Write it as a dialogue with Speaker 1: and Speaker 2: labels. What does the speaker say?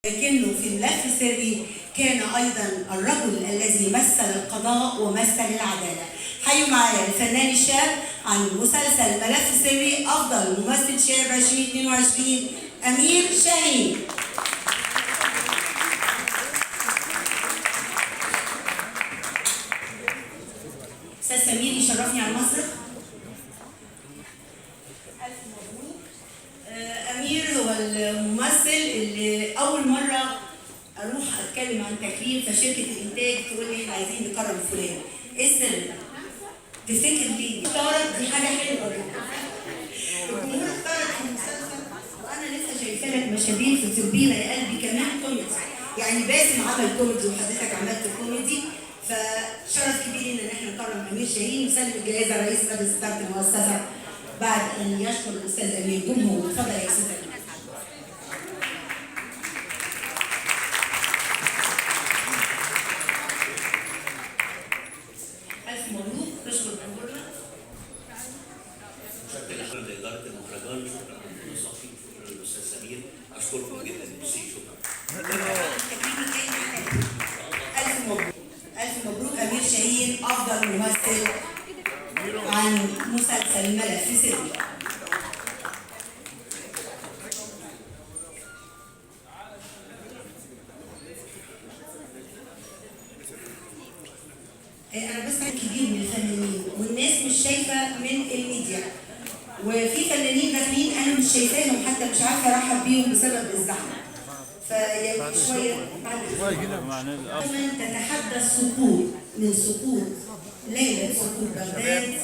Speaker 1: لكنه في الملف السري كان أيضا الرجل الذي مثل القضاء ومثل العدالة. حيوا معايا الفنان الشاب عن مسلسل ملف سري أفضل ممثل شاب 2022 أمير شاهين. أستاذ سمير يشرفني على المسرح. ألف مبروك. أمير هو الممثل اللي أول مرة أروح أتكلم عن تكريم فشركة الإنتاج تقول لي إحنا عايزين نكرم فلان. إيه السر؟ تفتكر ليه؟ اختارت دي حاجة حلوة جدا. الجمهور اختارت في المسلسل وأنا لسه شايفة لك مشاهير في توربينة يا قلبي كمان كوميدي. يعني باسم عمل كوميدي وحضرتك عملت كوميدي، فشرف كبير لنا ان احنا نكرم امير شاهين ونسلم الجائزه رئيس مجلس اداره المؤسسه بعد ان يشكر الاستاذ امير جمهور. اتفضل يا استاذ امير. الف مبروك. نشكر جمهورنا.
Speaker 2: شكرا لاداره المهرجان، شكرا للمنظمين، شكرا للاستاذ سمير، اشكركم جدا. ميرسي، شكرا.
Speaker 1: الف مبروك. الف مبروك امير شاهين افضل ممثل عن مسلسل ملف سري. انا بس كبير من الفنانين والناس مش شايفه من الميديا، وفي فنانين داخلين انا مش شايفاهم حتى مش عارفه ارحب بيهم بسبب الزحمه. فيعني شويه بعد تتحدى السقوط من سقوط ليله سقوط بغداد